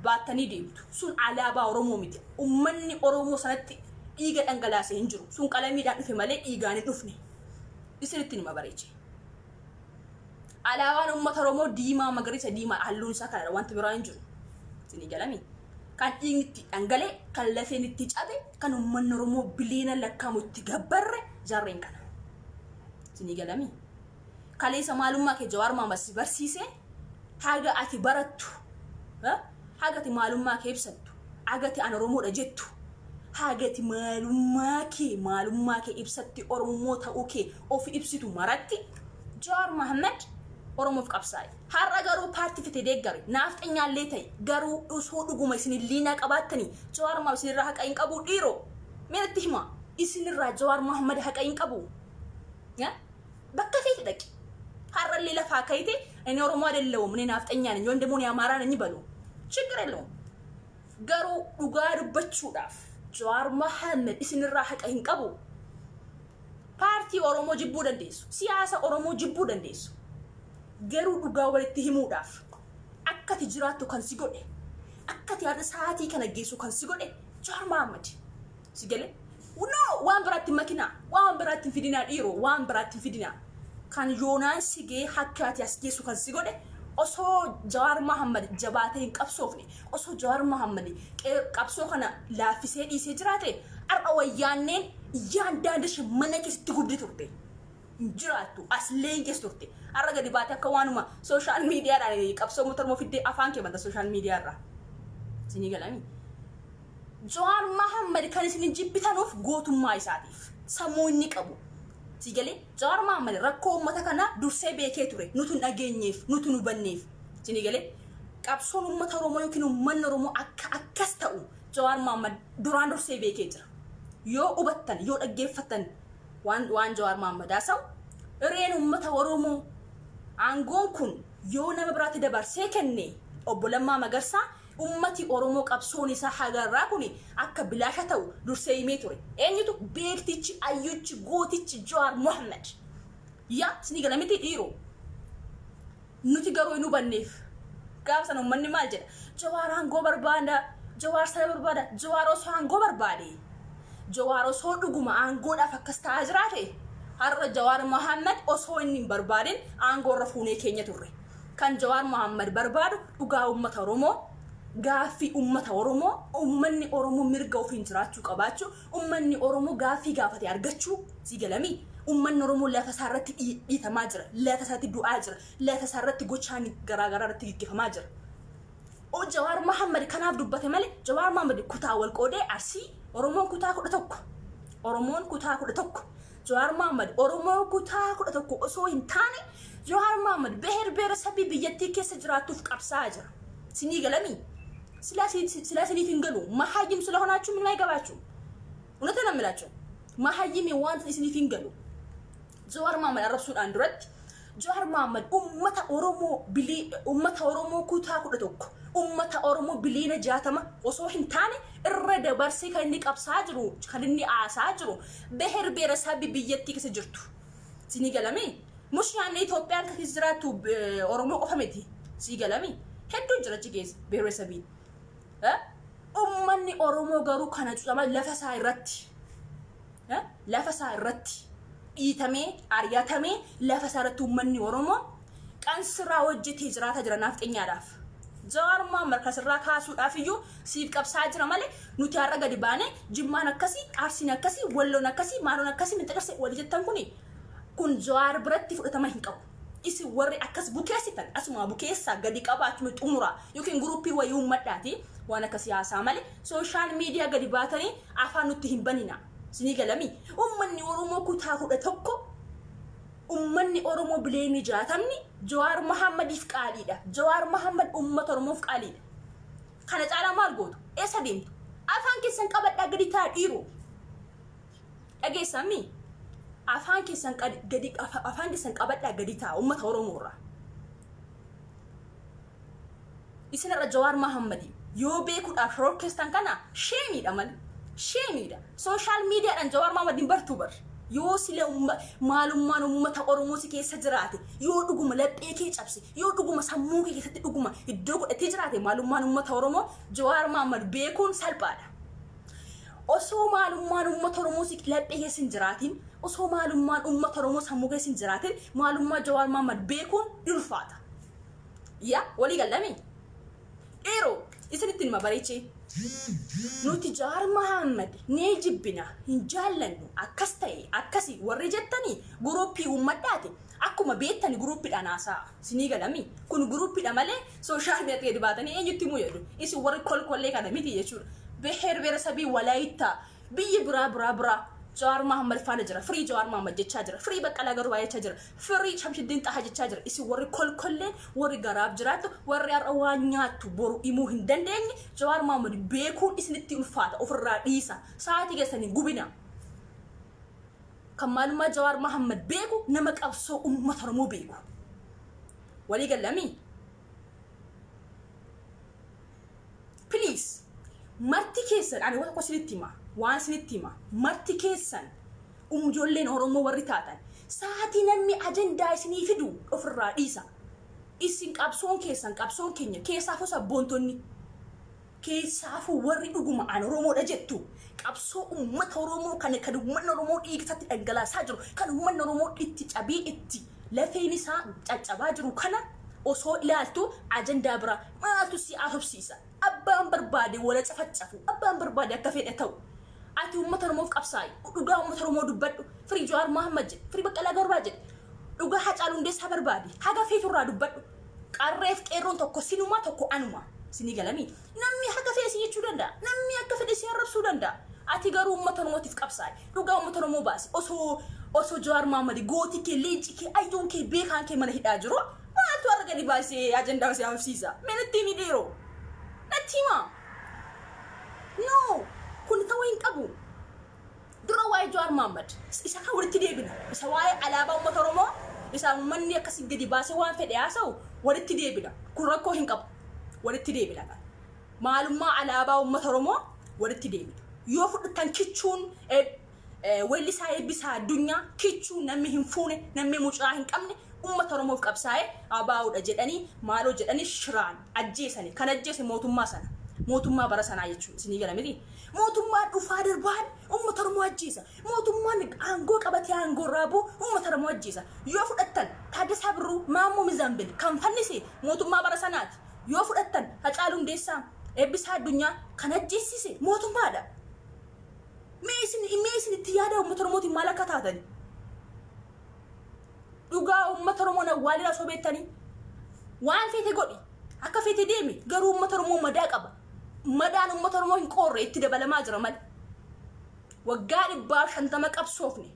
baatanii deemtu. Sun alaabaa Oromoo miti. Uummanni Oromoo sanatti dhiiga dhangalaasee hin jiru. Sun qalamiidhaan dhufe malee dhiigaan hin dhufne. Isinitti nima bareeche. Alaabaan uummata Oromoo diimaa magariisa diimaa halluun isaa kanadha wanti biraa hin jiru. Isinii galami. Kan dhiigni itti dhangalee kan lafeen itti cabe kan uummanni Oromoo biliyoona lakkaa'amu itti gabbarre jarreen kana. Isinii galami. Kaleessa maalummaa kee Jawaar Mohaammed barsiise haga ati barattu haga ati maalummaa kee ibsattu haga ati an Oromoodha jettu haga ati maalummaa kee ibsatti Oromoo ta'uu kee of ibsitu maratti Jawaar Mohaammed Oromoof qabsaa'e. Har'a garuu paartii fite deeggare naaf xanyaallee ta'e garuu osoo dhuguma isin liinaa qabaattanii Jawaar Mohaammed isinirraa haqa hin qabu dhiiroo meetti hima isinirraa Jawaar Mohaammed haqa hin qabu bakka feeti dhaqi. Har'a lila faakaite እኔ ኦሮሞ አይደለም እኔ ናፍጠኛ ነኝ ወንድ ደሞን ያማራ ነኝ በሉ ችግር የለውም ገሩ ዱጋር በቹዳፍ ጃዋር መሐመድ እስንራ ሐቀን ቀቡ ፓርቲ ኦሮሞ ጅቡ ደንዴሱ ሲያሳ ኦሮሞ ጅቡ ደንዴሱ ገሩ ዱጋ ወለቲ ሂሙዳፍ አከቲ ጅራቱ ከን ሲጎዴ አከቲ ያደ ሰዓቲ ከነጌሱ ከን ሲጎዴ ጃዋር መሐመድ ሲገለ ኖ ዋን ብራት መኪና ዋን ብራት ፊዲና ዲሮ ዋን ብራት ፊዲና kan Yoonaan sigee hakkaati as geessu kan si godhe osoo Jawaar Mohaammed jabaatee hin qabsoofne osoo Jawaar Mohaammed qabsoo kana laaffisee dhiisee jiraate har'a wayyaanneen yaandaandish mana keessatti gubdee turte jiraattu as leengees turte har'a gadi baatee akka waanuma sooshaal miidiyaadhaan qabsoo motormoo fiddee afaan kee banta sooshaal miidiyaarraa isinii galami. Jawaar Mohaammed kan isin jibbitanuuf gootummaa isaatiif sammuu inni qabu. Sigale Jawaar Mohaammed rakkoo uummata kana dursee beekee ture nutu dhageenyeef nutu nubanneef sinigale qabsoon uummata Oromoo yookiin uummanni Oromoo akkas ta'u Jawaar Mohaammed duraan dursee beekee jira yoo hubattan yoo dhaggeeffattan waan Jawaar Mohaammed haasaw reen uummata Oromoo aangoon kun yoo nama biraatti dabarsee kenne obbo Lammaa Magarsaa ummati Oromoo qabsoon isaa hagarraa kuni akka bilaasha ta'u dursee himee ture eenyutu beektichi ayyuchi gootichi Jawaar Mohaammed yaa sinigala miti dhiiroo nuti garuu nu banneef gaafsan uummanni maal jedha Jawaar aangoo barbaada Jawaar sana barbaada Jawaar osoo aangoo barbaade Jawaar osoo dhuguma aangoodhaaf akkas ta'aa jiraate har'a Jawaar Mohaammed osoo inni hin barbaadin aangoo irra fuunee keenya turre kan Jawaar Mohaammed barbaadu dhugaa uummata Oromoo gaaffii uummata Oromoo uummanni Oromoo mirga ofiin jiraachuu qabaachuu uummanni Oromoo gaaffii gaafate argachuu sigalami uummanni Oromoo lafa isaarratti dhiitamaa jira lafa isaatti du'aa jira lafa isaarratti gochaan garaagaraa irratti gaggeeffamaa jira. O Jawaar Mohaammed kanaaf dubbate malee Jawaar Mohaammed kutaa wal qoodee Arsii Oromoon kutaa 11 Oromoon kutaa 11 Jawaar Mohaammed Oromoo kutaa 11 osoo hin taane Jawaar Mohaammed beher beeresabii biyyattii keessa jiraatuuf qabsaa jira sinii galami. ስላስኒ ፊንገሉ ማሐይም ስለሆናችሁ ምን አይገባችሁ እውነቴን ነው የምላችሁ ማሐይም ዋንት ስኒ ፊንገሉ Jawaar Mohaammed arabሱን አንድረት Jawaar Mohaammed ummata Oromoo kutaa 11 ummata Oromoo biliina 60 osoo hin taane irra dabarsee kan inni qabsaa jiru kan inni aasaa jiru beher beeresabii biyyattii keessa jirtu sinii galami mush yaani Itoophiyaan keessa jiraatu Oromoo qofa miti sinii galami hedduu jira jigees beeresabii ummanni Oromoo garuu kana cuama lafa isaa irratti dhiitamee ariyatamee lafa isaa irratti ummanni Oromoo qansira hojjetee jiraata jira naafxeenyaadhaaf Jawaar Mohaammed kasirraa kaasuudhaaf iyyuu siif qabsaa jira malee nuti har'a gadi baane Jimmaan akkasii Arsiin akkasii Walloon akkasii Maaroon akkasii minxaqarse wal jettan kun Jawaar biratti fudhatama hin qabu isi warri akkas bukeessitan asuma bukeessa gadi qabaachuu xumura yookiin gruupii wayii uummadhaati waan akka siyaasaa malee social media gadi baatanii afaan nutti hin banina sinii galami ummanni oromoo kutaa 11 ummanni oromoo bileeni jaatamni Jawaar Mohammediif qaaliidha Jawaar Mohammed ummata oromoof qaaliidha kana caalaa maal gootu eessa deemtu afaan keessan qabadhaa gadi taa dhiiru dhageessami afaan keessan qabadhaa gadi taa ummata oromoorraa isinirra Jawaar Mohammed yoo beekuudhaaf shororkeessan kana sheemiidha malee sheemiidha social mediaadhaan Jawaar Mohammed hin bartuu bar yoo sile maalummaan ummata oromoo si keessa jiraate yoo dhuguma laphee kee cabse yoo dhuguma sammuu kee keessatti dhuguma iddoo godhatee jiraate maalummaan ummata oromoo Jawaar Mohammed beekuun salphaadha osoo maalummaan ummata oromoo si laphee keessa hin jiraatin osoo maalummaan ummata oromoo sammuu keessa hin jiraatin maalummaa Jawaar Mohammed beekuun ulfaata yaa walii galame ero isinitti nima bareechee nuti Jawaar Mohammed nee jibbina hin jaallannu akkas ta'e akkasi warri jettanii gruupii uummadhaati akkuma beettani gruupiidhaan haasaa sinii galami kun gruupiidha malee social media dibaatanii eenyutti muu jedhu isi warri kolkollee kana miti jechuudha beher sabii walaayittaa biyyi biraa Jawaar Mohammed faana jira free Jawaar Mohammed jechaa jira free Baqqalaa Garbaa jechaa jira free Shamsuddin Xahaa jechaa jira isi warri kolkolleen warri garaaf jiraatu warri har'a waan nyaattu boru himuu hin dandeenye Jawaar Mohammed beekuun isinitti ulfaata ofirraa dhiisa sa'aatii keessanii gubina kan maalummaa Jawaar Mohammed beeku nama qabsoo ummata oromoo beeku walii galami please marti keessan ani wata kosinitti hima waan sinitti hima marti keessan ijoolleen oromoo warri taatan sa'aatii namni ajandaa isinii fidu ofirraa dhiisa isin qabsoon keessan qabsoon keenya keessaafuu sabboontonni keessaafuu warri dhuguma an oromoodha jettu qabsoo ummata oromoo kan uummanni oromoo dhiigatti dhangalaasaa jiru kan uummanni oromoo itti cabii itti lafeen isaa caccabaa jiru kana osoo ilaaltu ajandaa bira maaltu si asobsiisa abbaan barbaade wala cafaccafu abbaan barbaade akka fedhe ta'u ati ummata oromoof qabsaay dhugaa ummata oromoo dubbadhu free Jawaar Mohammed jedhe free Baqqalaa Garbaa jedhe dhugaa Hacaaluu Hundeessaa barbaade haga feeturraa dubbadhu qarreef qeerroon tokko sinuma tokko anuma sinii galami namni haga feesi jechuu danda'a namni akka fedhe si arrabsuu danda'a ati garuu ummata oromootiif qabsaay dhugaa ummata oromoo baasi osoo Jawaar Mohammed gootii kee leenci kee ayyoon kee beekaan kee mana hidhaa jiru maaltu arga di baasee ajandaa si hafsiisa menatti mi dheeroo natima no kun ta'uu hin qabu dura waa'ee Jawaar Mohammed isa kan walitti deebina isa waa'ee alaabaa ummata oromoo isa uummanni akkasii gadi baasee waan fedhe haasa'u walitti deebina kun rakkoo hin qabu walitti deebina maalummaa alaabaa ummata oromoo walitti deebina yoo fudhatan kichuun weellisaa eebbisaa addunyaa kichuun namni hin fuune namni mucaa hin qabne ummata oromoof qabsaa'ee abaa'uudha jedhanii maaloo jedhanii shiraan ajjeesanii kan ajjeese mootummaa sana mootummaa bara sanaa jechuun isinii gala miti mootummaa dhufaa darbaan ummata oromoo ajjeesa mootummaan aangoo qabatee aangoo raabuu ummata oromoo ajjeesa yoo fudhatan Taaddasaa Birruu Maammoo Mizaambil kan fannise mootummaa bara sanaati yoo fudhatan Hacaaluu Hundeessaa eebbisaa addunyaa kan ajjeesise mootummaadha mee isin itti yaada ummata oromootiin maal akka taatani dhugaa ummata oromoo awwaalira sobeettanii waan fete godhi akka fete deemi garuu ummata oromoo madaa qaba madaan ummata oromoo hin qorre itti dabalamaa jira mal waggaa 150 qabsoofne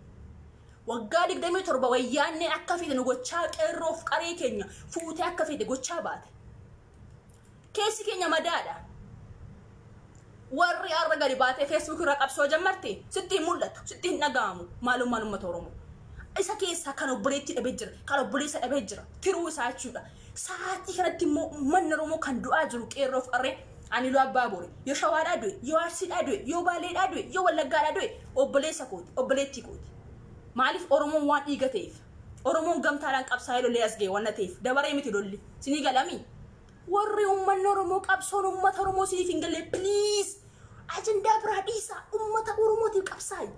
waggaa 27 wayyaanne akka fete nu gochaa qeerroof qaree keenya fuute akka fete gochaa baate keessi keenya madaadha warri arra gadi baate Facebook irra qabsoo jammarte sitti mul'atu sitti hin dhagaamu maalummaan ummata oromoo isa keessa kan obboleetti dhabee jira kan obboleessa dhabee jira tiruu isaa jechuudha sa'aatii kanatti immoo uummanni oromoo kan du'aa jiru qeerroof qarree ani loo abbaa boore yoo shawaadhaa du'e yoo arsiidhaa du'e yoo baaleedhaa du'e yoo wallaggaadhaa du'e obboleessa kooti obboleetti kooti maaliif oromoon waan dhiiga ta'eef oromoon gamtaadhaan qabsaa'ee lollee as ga'e waan ta'eef dabaree miti lolli sinii galami warri uummanni oromoo qabsoon uummata oromoo siniif hin galle please ajandaa biraa dhiisaa uummata oromootiif qabsaa'i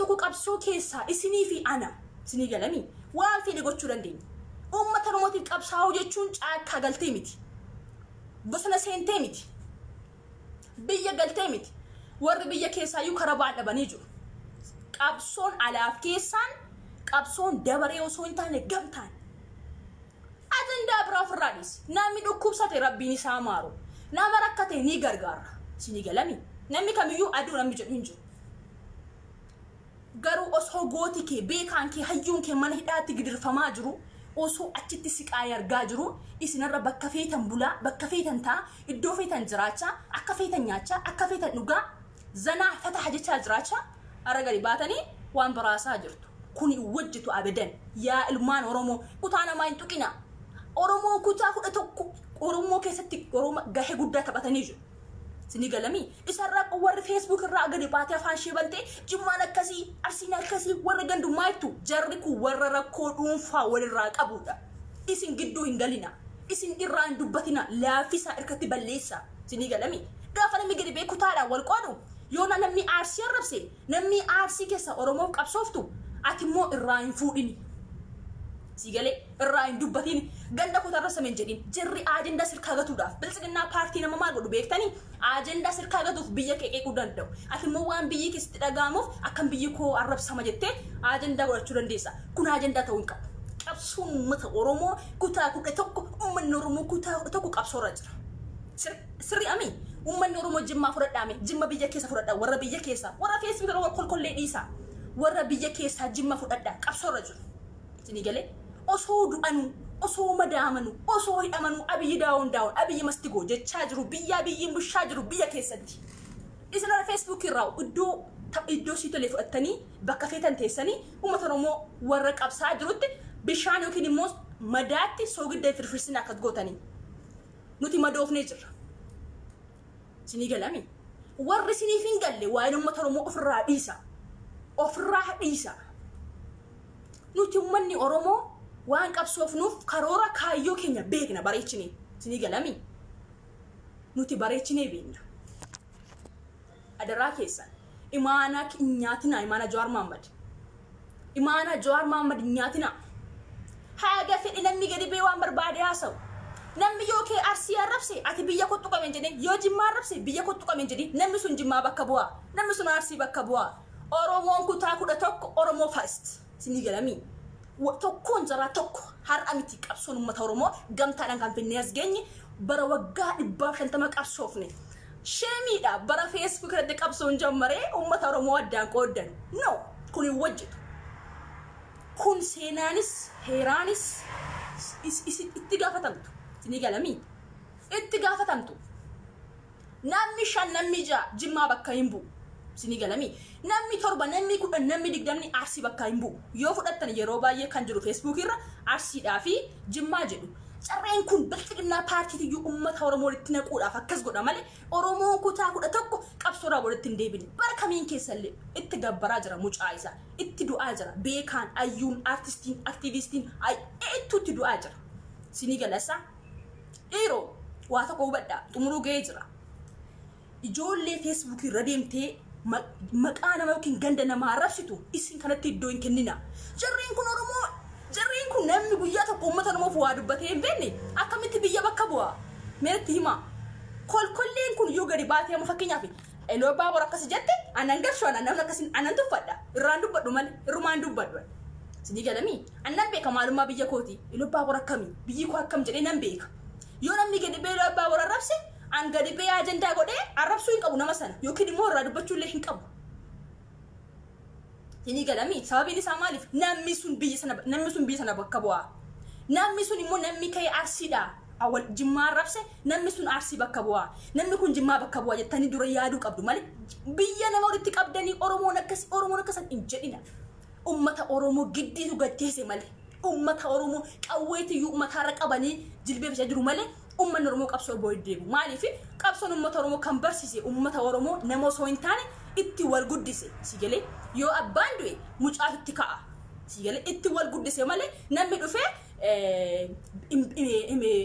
tokko qabsoo keessaa isinii fi ana sinii galami waan fedhe gochuu dandeenya ummata oromootiif qabsaa'uu jechuun caakkaa galtee miti bosona seentee miti biyya galtee miti warri biyya keessaayyuu karaa ba'an dhabanii jiru qabsoon alaaf keessaan qabsoon dabaree osoo hin taane gamtaan isarraa ofirraadhis namni dhukkubsate rabbiin isaa maaru nama rakkate ni gargaara sinii galami namni kamiyyuu aduu namni jedhu hin jiru garuu osoo gooti kee beekaan kee hayyuun kee mana hidhaatti gidirfamaa jiru osoo achitti siqaa argaa jiru isinarra bakka feetan bulaa bakka feetan taa iddoo feetan jiraachaa akka feetan nyaachaa akka feetan dhugaa zanaa fataha jechaa jiraachaa ara gadi baatanii waan baraasaa jirtu kuni wajjitu abadan yaa ilmaan oromoo kutaa namaa hin tuqina oromoo kutaa kudha tokko oromoo keessatti oromoo gahee guddaa taphatanii jiru sinii galami isarraa warri Facebook irraa gadi baatee afaan shebante jimmaan akkasii arsiin akkasii warra gandummaaytu jarri ku warra rakkoo dhuunfaa walirraa qabudha isin gidduu hin galina isin irraa hin dubbatina laafisa irkatti balleessa sinii galami gaafa namni gadi beeku taadhaan wal qoodu yoo namni aarsii arrabse namni aarsii keessa oromoof qabsooftu ati immoo irraa hin fuudhini sigale irraa hin dubbatin ganda kutarra samen jedhin jirri ajenda sirkaa gatuudhaaf bilisignaa paartii nama maal godhu beektanii ajenda sirkaa gatuuf biyya qeequu danda'u ati immoo waan biyyi keessatti dhagaamuuf akkam biyyi koo arrabsama jettee ajenda godhachuu dandeessa kun ajenda ta'uu hin qabu qabsoon uummata oromoo kutaa kudha tokko uummanni oromoo kutaa kudha tokko qabsoorra jira sirri ami uummanni oromoo jimmaa fudhadhaame jimma biyya keessa fudhadhaa warra biyya keessa warra Facebook irra kolkollee dhiisa warra biyya keessa jimma fudhadhaa qabsoorra jiru sinii galee osoo du'anu osoo madaamanu osoo hidhamanu abiyyi daawon abiyyi mastigo jechaa jiru biyya biyyiin bushaa jiru biyya keessatti isna Facebook irraa iddoo siitolee fudhattanii bakka feetan teessanii uummata oromoo warra qabsaa jirutti bishaan yookiin immoo madaatti soogidda firfirsinaa akkas gootanii nuti madoofnee jirra sinii galami warri siniif hin galle waa'ee uummata oromoo ofirraa dhiisa nuti uummanni oromoo waan qabsoofnuuf karoora kaayyoo keenya beekna bareechinee sinii galami nuti bareechinee beekna adaraa keessan imaana nyaatina imaana Jawaar Mohammad nyaatina haga fedhi namni gadi bee waan barbaade haasawu namni yoo kee arsii arrabse ati biyya kottu qaben jedhee yoo jimmaa arrabse biyya kottu qaben jedhee namni sun jimmaa bakka bu'aa namni sun arsii bakka bu'aa oromoon kutaa kudha tokko oromoo first sinii galami tokkoon jara tokko har'a miti qabsoon uummata oromoo gamtaadhaan kan finnee as geenye bara waggaa 150 qabsoofne sheemiidha bara Facebook irratti qabsoon jammaree uummata oromoo addaan qooddan no kun wajjitu kun seenaanis heeraanis itti gaafatamtu sinii galami itti gaafatamtu namni shan namni ja'a jimmaa bakka hin bu'u sinii galami namni torba namni kudhan namni digdamni arsii bakka hin bu'u yoo fudhattan yeroo baay'ee kan jiru Facebook irra arsiidhaa fi jimmaa jedhu carreen kun bilisignaa paartiitu uummata oromoo walitti naquudhaaf akkas godha malee oromoo kutaa kudha tokko qabsoorraa walitti hin deebine bara kamiin keessallee itti gabbaraa jira mucaa isaa itti du'aa jira beekaan ayyuun artistiin aktivistiin itti du'aa jira sinii galasa dhiiroo waa tokko hubadhaa xumuruu ga'ee jira ijoollee Facebook irra deemtee maqaa nama yookiin ganda namaa arrabsitu isin kanatti iddoo hin kennina jarreen kun oromoo jarreen kun namni guyyaa tokko uummata oromoof waa dubbatee hin beekne akkamitti biyya bakka bu'a meetti hima kolkolleen kun yoo gadi baatee amma fakkeenyaaf eloo baabur akkas jette anan garsho namni akkasin anan tuffadha irraan dubbadhu malee irrumaan dubbadhu sinii galami annan beeka maalummaa biyya kooti eloo baabur akkamii biyyi koo akkam jedhee nan beeka yoo namni gadi bee eloo baabur arrabse an gadi bee ajandaa godhee arrabsuu hin qabu nama sana yookiin immoo irraa dubbachuullee hin qabu sinii galami sababiin isaa maaliif namni sun biyya sana bakka bu'aa namni sun immoo namni ka'ee arsiidha awal jimmaa arrabse namni sun arsii bakka bu'aa namni kun jimmaa bakka bu'aa jettanii dura yaaduu qabdu malee biyya nama walitti qabdanii oromoon akkas hin jedhina ummata oromoo giddiitu gaddeesse malee ummata oromoo qawweetiyyuu ummataarra qabanii jilbeeffachaa jiru malee ummanni oromoo qabsoo boo'ee deemu maaliif qabsoon ummata oromoo kan barsiise ummata oromoo nama osoo hin taane itti wal guddise sigalee yoo abbaan du'e mucaa itti ka'a sigalee itti wal guddise malee namni dhufee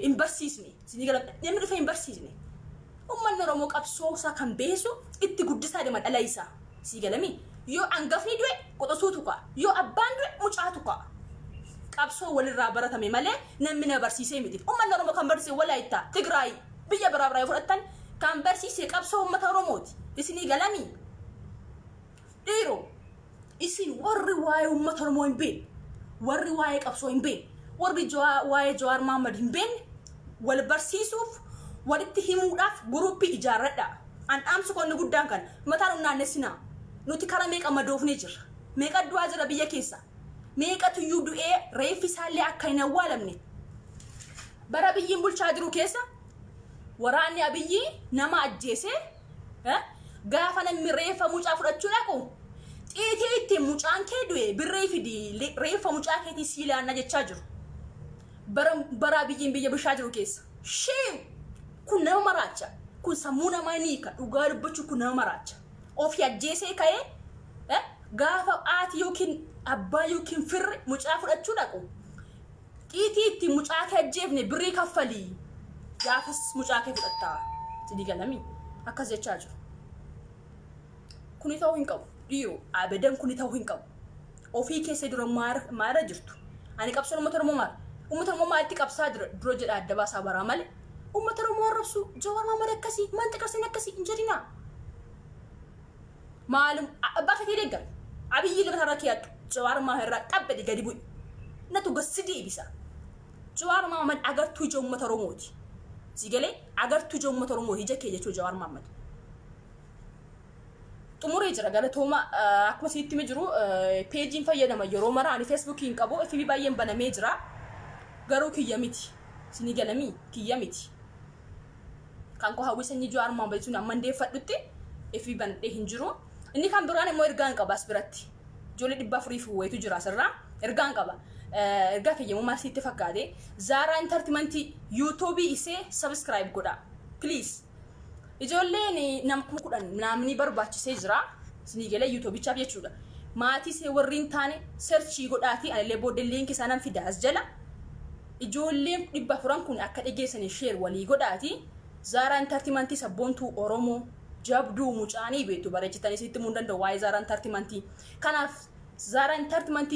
in barsiisne sigalee namni dhufee in barsiisne ummanni oromoo qabsoo isaa kan beesu itti guddisaa deema dhala isaa sigalee yoo angafni du'e qoxosuutu ka'a yoo abbaan du'e mucaatu ka'a qabsoo walirraa baratame malee namni na barsiisee miti ummanni oromoo kan barsiise Walaayittaa Tigraay biyya biraa fudhatan kan barsiise qabsoo ummata oromooti isinii galami dhiiroo isin warri waa'ee ummata oromoo hin beekne warri waa'ee qabsoo hin beekne warri waa'ee Jawaar Mohaammed hin beekne wal barsiisuuf walitti himuudhaaf guruppii ijaarradha. An dhaamsu konni guddaan kan mataan naannessinaa nuti karaa meeqa madoofnee jirra. Meeqa du'aa jira biyya keessa. Meeqatu iyyuu du'ee reeffi isaallee akka hin awwaalamne. Bara biyyiin bulchaa jiru keessa waraanni Abiyyi nama ajjeesee gaafa namni reeffa mucaa fudhachuu dhaqu xiitii itti mucaan kee du'e birree fidi reeffa mucaa keetii siilaanna jechaa jiru. Bara Abiyyiin biyya bulchaa jiru keessa shee kun nama maraacha. Kun sammuu namaa ni ka dhugaa dubbachuu kun nama maraacha. Ofii ajjeesee ka'ee gaafa aati yookiin abbaa yookiin firri mucaa fudhachuu dhaqu xiitii itti mucaa kee ajjeefne birrii kaffalii gaafas mucaa kee fudhattaa sidii galamii akkas jechaa jiru. Kuni ta'uu hin qabu dhiiroo abadan kuni ta'uu hin qabu. Ofii keessa dura maara jirtu. Ani qabsoon uummata Oromoo maalitti qabsaa dura jedha adda baasaa baraa malee. Uummata Oromoo arrabsu Jawaar Mohaammed akkasii manxiqarsin akkasii hin jedhina. Maalum abbaa kee deeggar Abiyyi lama irra kiyatu Jawaar Mohaammed irraa qabbadi gadi bu'i. Natu gassidi ibisa. Jawaar Mohaammed agartuu ija uummata Oromooti. Sigalee agartuu ija uummata Oromoo ija kee jechuu Jawaar Mohaammed. Xumuree jira galatooma akkuma sitti mi jiru peejiin fayyadama yeroo mara ani Facebookiin qabu FB baay'een banamee jira. Garuu kiyya miti. Sini galamii kiyya miti. Kan ko hawwisanii Jawaar Mohaammed sun amma ndeeffadhutti FB banadhee hin jiru. Inni kan biraan immoo ergaan qaba as biratti. Ijoollee 400 wayitu jira asirraa ergaan qaba. Ergaa kiyyamu maal sitti fakkaate Zara Entertainment YouTube isee subscribe godha please. Ijoolleen namni barbaachisee jira sinii galee YouTube chaaf jechuudha. Maatii see warriin taane search godhaati anillee booddee link isaanan fida as jala. Ijoolleen 400 kun akka dhageessanii share walii godhaati. Zara Entertainment sabboontuu Oromoo jabduu mucaanii beektu bareechitanii sitti mun danda'u waa'ee Zara Entertainment. Kanaaf Zara Entertainment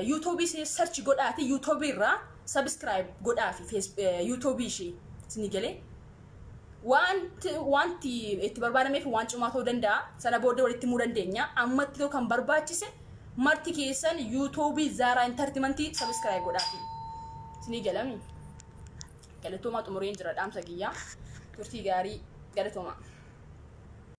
YouTube isee search godhaati YouTube irraa subscribe godhaafi YouTube ishee sinii galee. Wanti itti barbaadameef waan cimaa ta'uu danda'a. Sana booddee walitti himuu dandeenya. Ammatti ta'u kan barbaachise marti keessan YouTube Zara Entertainment subscribe godhaafi. Sinii galami. Galatooma xumureen jira dhaamsa kiyyaa. Turtii gaarii galatooma.